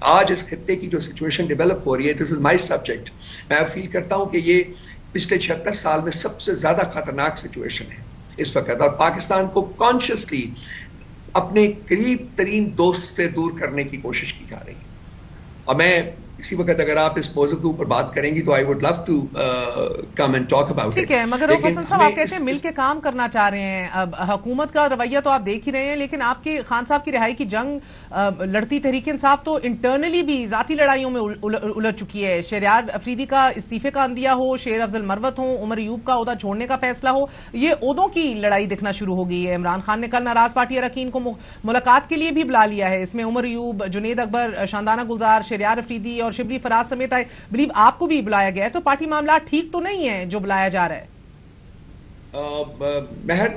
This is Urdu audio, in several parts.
آج اس خطے کی جو سچویشن ڈیولپ ہو رہی ہے، دس از مائی سبجیکٹ، میں فیل کرتا ہوں کہ یہ پچھلے 76 سال میں سب سے زیادہ خطرناک سچویشن ہے اس وقت، اور پاکستان کو کانشیسلی اپنے قریب ترین دوست سے دور کرنے کی کوشش کی جا رہی ہے. اور میں اسی وقت اگر آپ اس موضوع کے اوپر بات کریں گی تو I would love to come and talk about it. ٹھیک ہے، مگر رؤف حسن صاحب آپ کہتے ہیں مل کے کام کرنا چاہ رہے ہیں. اب حکومت کا رویہ تو آپ دیکھ ہی رہے ہیں، لیکن آپ کے خان صاحب کی رہائی کی جنگ لڑتی تحریک انصاف تو انٹرنلی بھی ذاتی لڑائیوں میں الجھ چکی ہے. شہریار افریدی کا استعفے کا عندیہ ہو، شیر افضل مروت ہوں، عمر ایوب کا عہدہ چھوڑنے کا فیصلہ ہو، یہ عہدوں کی لڑائی دکھنا شروع ہو گئی ہے. عمران خان نے کل ناراض پارٹی اراکین کو ملاقات کے لیے بھی بلا لیا ہے. اس میں عمر ایوب، جنید اکبر، شاندانہ گلزار، شہریار افریدی اور شبلی فراز سمیت بلیو آپ کو بھی بلایا گیا ہے. تو پارٹی معاملات ٹھیک تو نہیں ہے جو بلایا جا رہا ہے؟ مہر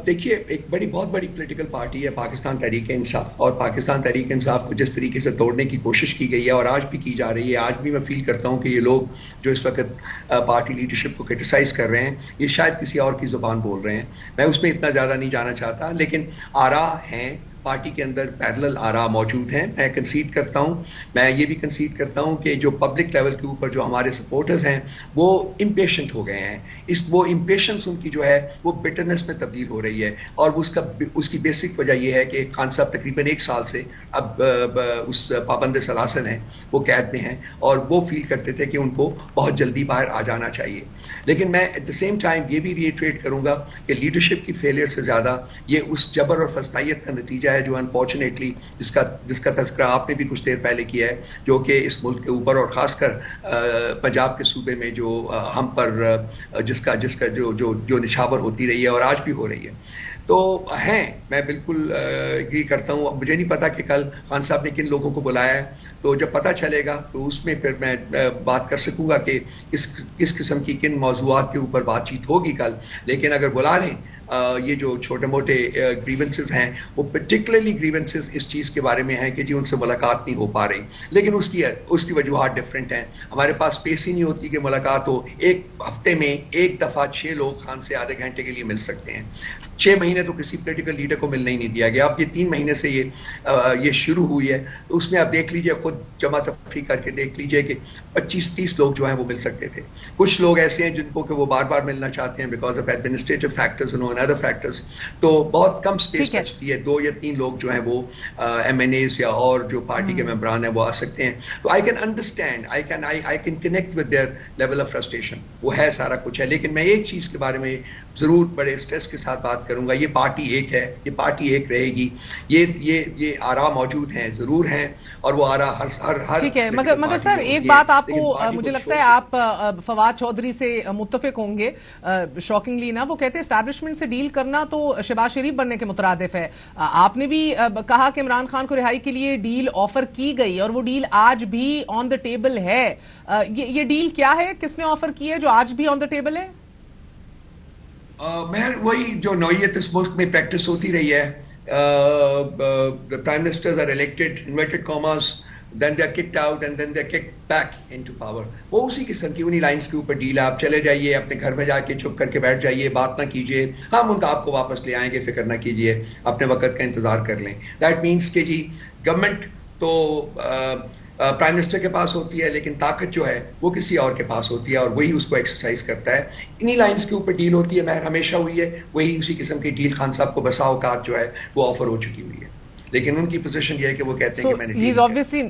دیکھیے، ایک بہت بڑی پولیٹیکل پارٹی ہے پاکستان تحریک انصاف، اور پاکستان تحریک انصاف کو جس طریقے سے توڑنے کی کوشش کی گئی ہے اور آج بھی کی جا رہی ہے، آج بھی میں فیل کرتا ہوں کہ یہ لوگ جو اس وقت پارٹی لیڈرشپ کو کرٹیسائز کر رہے ہیں، یہ شاید کسی اور کی زبان بول رہے ہیں. میں اس میں اتنا زیادہ نہیں جانا چاہتا، لیکن آرا ہیں پارٹی کے اندر، پیرلل آرا موجود ہیں. میں کنسیڈ کرتا ہوں، میں یہ بھی کنسیڈ کرتا ہوں کہ جو پبلک لیول کے اوپر جو ہمارے سپورٹرز ہیں وہ امپیشنٹ ہو گئے ہیں. وہ امپیشنس ان کی جو ہے وہ بٹرنس میں تبدیل ہو رہی ہے، اور اس کی بیسک وجہ یہ ہے کہ خان صاحب تقریباً 1 سال سے اب اس پابند سلاسل ہیں، وہ قید میں ہیں، اور وہ فیل کرتے تھے کہ ان کو بہت جلدی باہر آ جانا چاہیے. لیکن میں ایٹ دا سیم ٹائم یہ بھی ریٹریٹ کروں گا کہ لیڈرشپ کی فیلئر سے زیادہ یہ اس جبر اور فسطائیت کا نتیجہ ہے جو انفارچونیٹلی جس کا تذکرہ آپ نے بھی کچھ دیر پہلے کیا ہے، جو کہ اس ملک کے اوپر اور خاص کر پنجاب کے صوبے میں جو ہم پر جس کا جو نشاور ہوتی رہی ہے اور آج بھی ہو رہی ہے. تو ہیں، میں بالکل اگری کرتا ہوں. مجھے نہیں پتا کہ کل خان صاحب نے کن لوگوں کو بلایا ہے، تو جب پتہ چلے گا تو اس میں پھر میں بات کر سکوں گا کہ کس قسم کی کن موضوعات کے اوپر بات چیت ہوگی کل. لیکن اگر بلا لیں یہ جو چھوٹے موٹے گریونسز ہیں، وہ پرٹیکولرلی گریونسز اس چیز کے بارے میں ہیں کہ جی ان سے ملاقات نہیں ہو پا رہی، لیکن اس کی وجوہات ڈفرینٹ ہیں. ہمارے پاس اسپیس ہی نہیں ہوتی کہ ملاقات ہو. ایک ہفتے میں ایک دفعہ 6 لوگ خان سے آدھے گھنٹے کے لیے مل سکتے ہیں. 6 مہینے تو کسی پولیٹیکل لیڈر کو ملنے ہی نہیں دیا گیا. اب یہ 3 مہینے سے یہ شروع ہوئی ہے، تو اس میں آپ دیکھ لیجئے، خود جمع تفریح کر کے دیکھ لیجئے کہ 25-30 لوگ جو ہیں وہ مل سکتے تھے. کچھ لوگ ایسے ہیں جن کو کہ وہ بار بار ملنا چاہتے ہیں because of administrative factors and other factors. تو بہت کم اسپیس بچتی ہے. 2 یا 3 لوگ جو ہیں وہ ایم این ایز یا اور جو پارٹی کے ممبران ہیں وہ آ سکتے ہیں. تو I can understand, I can connect with their level of frustration. وہ ہے، سارا کچھ ہے، لیکن میں ایک چیز کے بارے میں ضرور بڑے اسٹریس کے ساتھ بات کروں گا. یہ پارٹی ایک ہے، یہ پارٹی ایک رہے گی. یہ آرا موجود ہیں، ضرور ہیں، اور وہ آرا ہر ٹھیک ہے. مگر سر ایک بات آپ کو مجھے لگتا ہے آپ فواد چودھری سے متفق ہوں گے شاکنگلی نا. وہ کہتے ہیں اسٹیبلشمنٹ سے ڈیل کرنا تو شہباز شریف بننے کے مترادف ہے. آپ نے بھی کہا کہ عمران خان کو رہائی کے لیے ڈیل آفر کی گئی، اور وہ ڈیل آج بھی آن دا ٹیبل ہے. یہ ڈیل کیا ہے، کس نے آفر کی ہے جو آج بھی آن دا ٹیبل ہے؟ میں وہی جو نوعیت اس ملک میں پریکٹس ہوتی رہی ہے. Prime ministers are elected inverted commas, then they are kicked out and then they are kicked back into power. وہ اسی قسم کی انہی لائنز کے اوپر ڈیل ہے. آپ چلے جائیے اپنے گھر میں جا کے چپ کر کے بیٹھ جائیے، بات نہ کیجیے، ہم ان کا آپ کو واپس لے آئیں گے، فکر نہ کیجیے، اپنے وقت کا انتظار کر لیں. دیٹ مینس کہ جی گورنمنٹ تو پرائم منسٹر کے پاس ہوتی ہے، لیکن طاقت جو ہے وہ کسی اور کے پاس ہوتی ہے، اور وہی اس کو ایکسرسائز کرتا ہے. انہی لائنز کے اوپر ڈیل ہوتی ہے، میں ہمیشہ ہوئی ہے. وہی اسی قسم کی ڈیل خان صاحب کو بسا اوقات جو ہے وہ آفر ہو چکی ہوئی ہے. لیکن ان کی پوزیشن یہ ہے کہ وہ کہتے ہیں کہ میں نے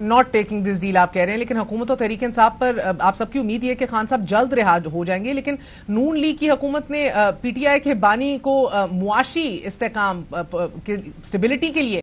ناٹ ٹیکنگ دس ڈیل آپ کہہ رہے ہیں. لیکن حکومت و تحریک انصاف پر آپ سب کی امید یہ کہ خان صاحب جلد رہا ہو جائیں گے. لیکن نون لیگ کی حکومت نے پی ٹی آئی کے بانی کو معاشی استحکام اسٹیبلٹی کے لیے